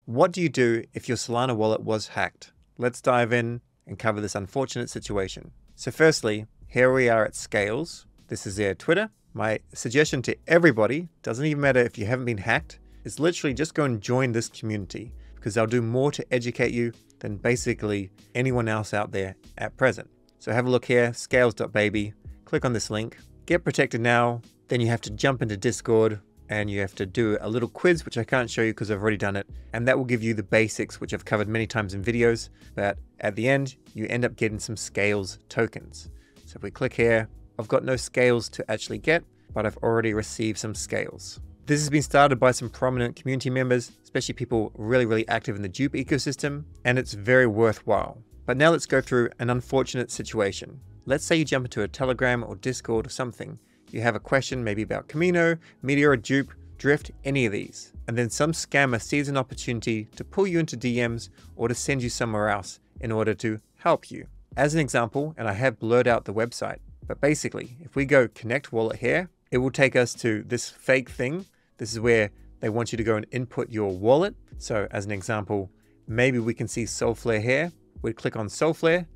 What do you do if your Solana wallet was hacked? Let's dive in and cover this unfortunate situation. So firstly, here we are at Scales. This is their Twitter. My suggestion to everybody, doesn't even matter if you haven't been hacked, is literally just go and join this community because they'll do more to educate you than basically anyone else out there at present. So have a look here, scales.baby, click on this link, get protected now, then you have to jump into Discord and you have to do a little quiz, which I can't show you because I've already done it. And that will give you the basics, which I've covered many times in videos, but at the end, you end up getting some Scales tokens. So if we click here, I've got no Scales to actually get, but I've already received some Scales. This has been started by some prominent community members, especially people really active in the dupe ecosystem, and it's very worthwhile. But now let's go through an unfortunate situation. Let's say you jump into a Telegram or Discord or something. You have a question maybe about Camino, Meteor, Dupe, Drift, any of these. And then some scammer sees an opportunity to pull you into DMs or to send you somewhere else in order to help you. As an example, and I have blurred out the website, but basically, if we go connect wallet here, it will take us to this fake thing. This is where they want you to go and input your wallet. So as an example, maybe we can see Solflare here. We'd click on Solflare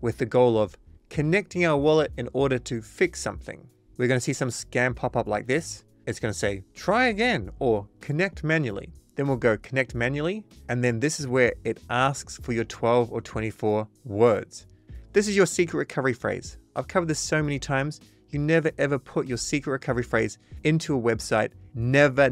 with the goal of connecting our wallet in order to fix something. We're going to see some scam pop up like this. It's going to say, try again or connect manually. Then we'll go connect manually. And then this is where it asks for your 12 or 24 words. This is your secret recovery phrase. I've covered this so many times. You never ever put your secret recovery phrase into a website. Never.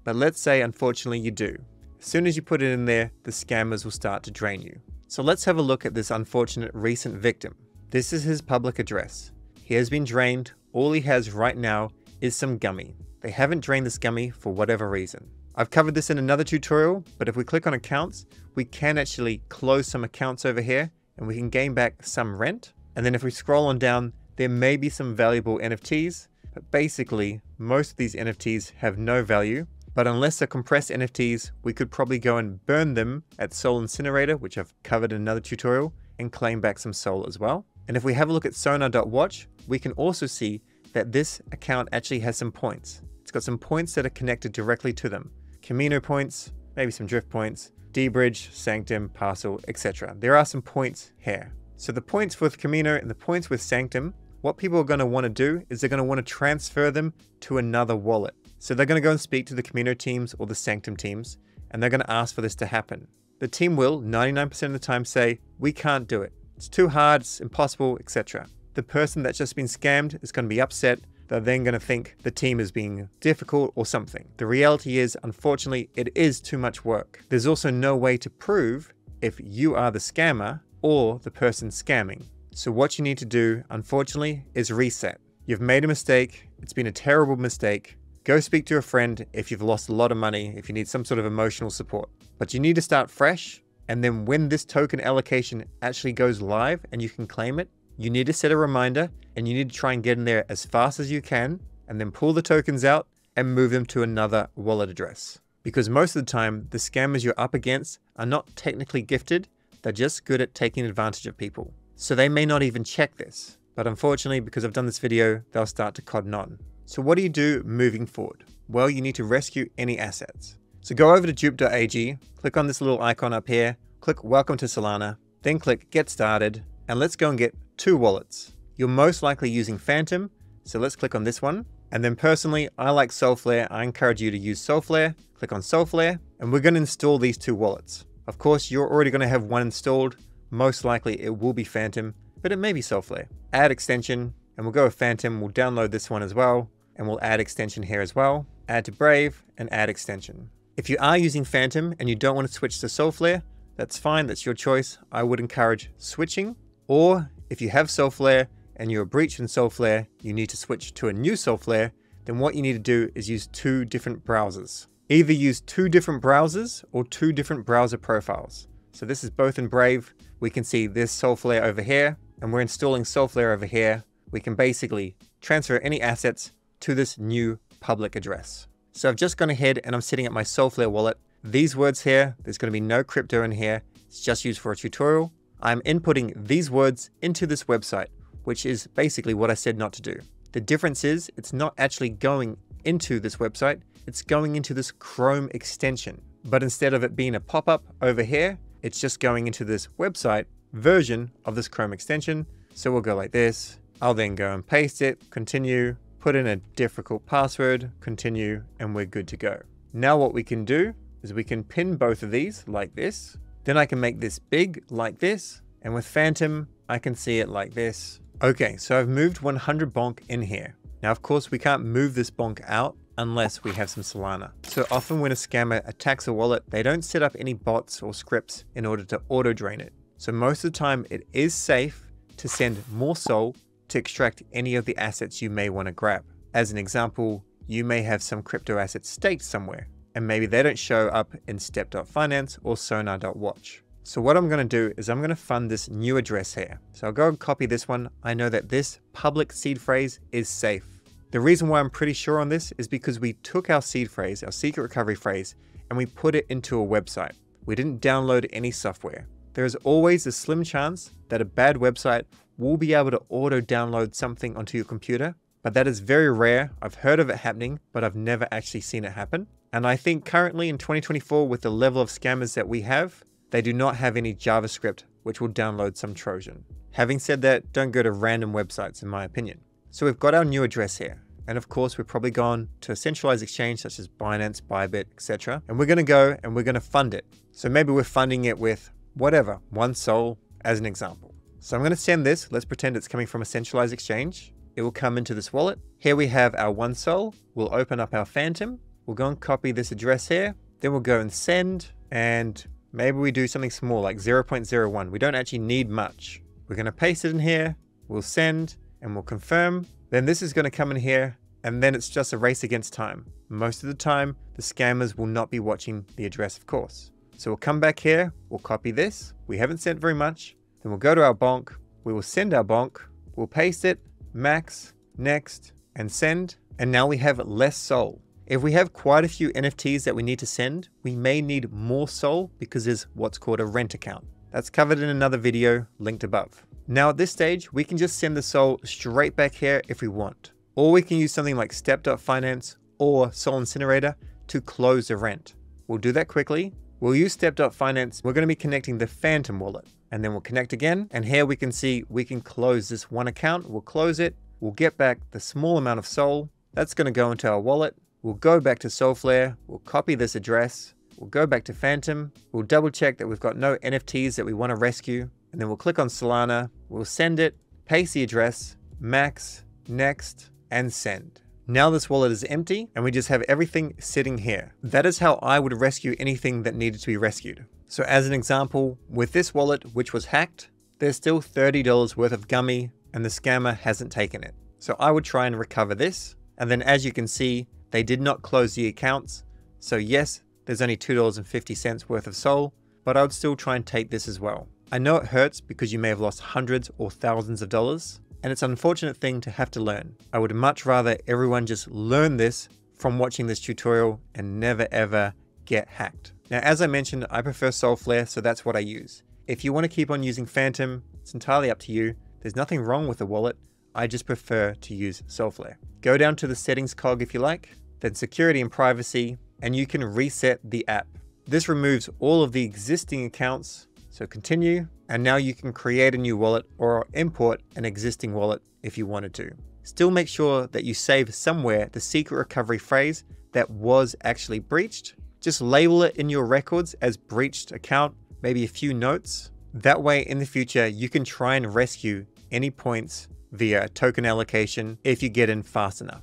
But let's say, unfortunately, you do. As soon as you put it in there, the scammers will start to drain you. So let's have a look at this unfortunate recent victim. This is his public address. He has been drained. All he has right now is some gummy. They haven't drained this gummy for whatever reason. I've covered this in another tutorial, but if we click on accounts, we can actually close some accounts over here and we can gain back some rent. And then if we scroll on down, there may be some valuable NFTs, but basically most of these NFTs have no value. But unless they're compressed NFTs, we could probably go and burn them at Soul Incinerator, which I've covered in another tutorial, and claim back some Soul as well. And if we have a look at sonar.watch, we can also see that this account actually has some points. It's got some points that are connected directly to them. Camino points, maybe some drift points, D-Bridge, Sanctum, Parcel, etc. There are some points here. So the points with Camino and the points with Sanctum, what people are going to want to do is they're going to want to transfer them to another wallet. So they're going to go and speak to the Camino teams or the Sanctum teams, and they're going to ask for this to happen. The team will 99% of the time say, we can't do it. It's too hard, it's impossible, etc. The person that's just been scammed is going to be upset. They're then going to think the team is being difficult or something. The reality is, unfortunately, it is too much work. There's also no way to prove if you are the scammer or the person scamming. So what you need to do, unfortunately, is reset. You've made a mistake. It's been a terrible mistake. Go speak to a friend if you've lost a lot of money, if you need some sort of emotional support. But you need to start fresh. And then when this token allocation actually goes live and you can claim it, you need to set a reminder and you need to try and get in there as fast as you can and then pull the tokens out and move them to another wallet address. Because most of the time, the scammers you're up against are not technically gifted. They're just good at taking advantage of people. So they may not even check this. But unfortunately, because I've done this video, they'll start to cotton on. So what do you do moving forward? Well, you need to rescue any assets. So go over to dupe.ag, click on this little icon up here, click Welcome to Solana, then click Get Started, and let's go and get 2 wallets. You're most likely using Phantom, so let's click on this one. And then personally, I like Solflare. I encourage you to use Solflare. Click on Solflare, and we're going to install these 2 wallets. Of course, you're already going to have one installed. Most likely it will be Phantom, but it may be Solflare. Add extension, and we'll go with Phantom. We'll download this one as well, and we'll add extension here as well. Add to Brave, and add extension. If you are using Phantom and you don't want to switch to Solflare, that's fine, that's your choice. I would encourage switching, or if you have Solflare and you're breached in Solflare, you need to switch to a new Solflare, then what you need to do is use 2 different browsers. Either use 2 different browsers or 2 different browser profiles. So this is both in Brave. We can see this Solflare over here, and we're installing Solflare over here. We can basically transfer any assets to this new public address. So I've just gone ahead and I'm setting up my Solflare wallet. These words here, there's going to be no crypto in here. It's just used for a tutorial. I'm inputting these words into this website, which is basically what I said not to do. The difference is it's not actually going into this website. It's going into this Chrome extension. but instead of it being a pop-up over here, it's just going into this website version of this Chrome extension. So we'll go like this. I'll then go and paste it, continue, put in a difficult password, continue, and we're good to go. Now what we can do is we can pin both of these like this. Then I can make this big like this. And with Sanctum, I can see it like this. Okay, so I've moved 100 bonk in here. Now, of course, we can't move this bonk out unless we have some Solana. So often when a scammer attacks a wallet, they don't set up any bots or scripts in order to auto drain it. So most of the time it is safe to send more Sol to extract any of the assets you may want to grab. As an example, you may have some crypto assets staked somewhere, and maybe they don't show up in step.finance or sonar.watch. So what I'm going to do is I'm going to fund this new address here. So I'll go and copy this one. I know that this public seed phrase is safe. The reason why I'm pretty sure on this is because we took our seed phrase, our secret recovery phrase, and we put it into a website. We didn't download any software. There is always a slim chance that a bad website will be able to auto download something onto your computer, but that is very rare. I've heard of it happening, but I've never actually seen it happen. And I think currently in 2024, with the level of scammers that we have, they do not have any JavaScript which will download some Trojan. Having said that, don't go to random websites in my opinion. So we've got our new address here. And of course, we've probably gone to a centralized exchange such as Binance, Bybit, etc. And we're going to go and we're going to fund it. So maybe we're funding it with whatever, 1 Sol as an example. So I'm going to send this. Let's pretend it's coming from a centralized exchange. It will come into this wallet. Here we have our 1 Sol. We'll open up our Sanctum. We'll go and copy this address here. Then we'll go and send, and maybe we do something small like 0.01. We don't actually need much. We're going to paste it in here. We'll send and we'll confirm. Then this is going to come in here, and then it's just a race against time. Most of the time, the scammers will not be watching the address, of course. So we'll come back here, we'll copy this. We haven't sent very much. Then we'll go to our bonk. We will send our bonk. We'll paste it, max, next, and send. And now we have less Sol. If we have quite a few NFTs that we need to send, we may need more Sol because there's what's called a rent account. That's covered in another video linked above. Now at this stage, we can just send the Sol straight back here if we want. Or we can use something like step.finance or Sol Incinerator to close the rent. We'll do that quickly. We'll use step.finance. We're going to be connecting the Sanctum wallet, and then we'll connect again. And here we can see we can close this one account. We'll close it. We'll get back the small amount of Sol. That's going to go into our wallet. We'll go back to Solflare. We'll copy this address. We'll go back to Sanctum. We'll double check that we've got no NFTs that we want to rescue. And then we'll click on Solana. We'll send it, paste the address, max, next, and send. Now this wallet is empty and we just have everything sitting here. That is how I would rescue anything that needed to be rescued. So as an example, with this wallet, which was hacked, there's still $30 worth of gummy and the scammer hasn't taken it. So I would try and recover this. And then as you can see, they did not close the accounts. So yes, there's only $2.50 worth of Sol, but I would still try and take this as well. I know it hurts because you may have lost hundreds or thousands of dollars, and it's an unfortunate thing to have to learn. I would much rather everyone just learn this from watching this tutorial and never ever get hacked. Now, as I mentioned, I prefer Solflare, so that's what I use. If you want to keep on using Sanctum, it's entirely up to you. There's nothing wrong with the wallet. I just prefer to use Solflare. Go down to the settings cog if you like, then security and privacy, and you can reset the app. This removes all of the existing accounts. So continue, and now you can create a new wallet or import an existing wallet if you wanted to. Still make sure that you save somewhere the secret recovery phrase that was actually breached. Just label it in your records as breached account, maybe a few notes. That way in the future, you can try and rescue any points via token allocation if you get in fast enough.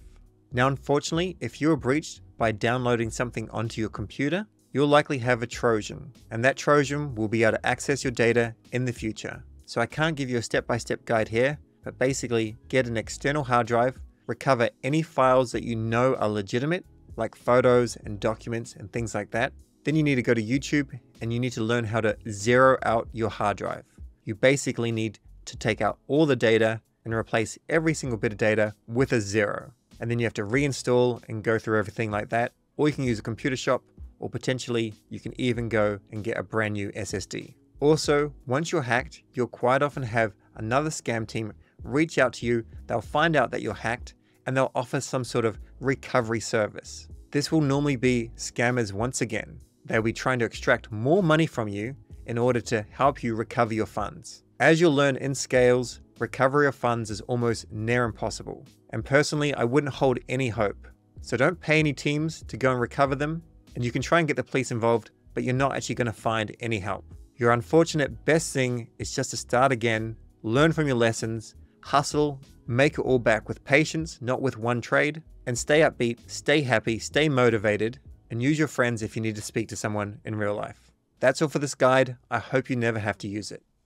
Now, unfortunately, if you were breached by downloading something onto your computer, you'll likely have a Trojan, and that Trojan will be able to access your data in the future. So I can't give you a step-by-step guide here, but basically get an external hard drive, recover any files that you know are legitimate, like photos and documents and things like that. Then you need to go to YouTube and you need to learn how to zero out your hard drive. You basically need to take out all the data and replace every single bit of data with a 0. And then you have to reinstall and go through everything like that. Or you can use a computer shop, or potentially you can even go and get a brand new SSD. Also, once you're hacked, you'll quite often have another scam team reach out to you. They'll find out that you're hacked and they'll offer some sort of recovery service. This will normally be scammers once again. They'll be trying to extract more money from you in order to help you recover your funds. As you'll learn in Scales, recovery of funds is almost near impossible. And personally, I wouldn't hold any hope. So don't pay any teams to go and recover them, and you can try and get the police involved, but you're not actually going to find any help. Your unfortunate best thing is just to start again, learn from your lessons, hustle, make it all back with patience, not with one trade, and stay upbeat, stay happy, stay motivated, and use your friends if you need to speak to someone in real life. That's all for this guide. I hope you never have to use it.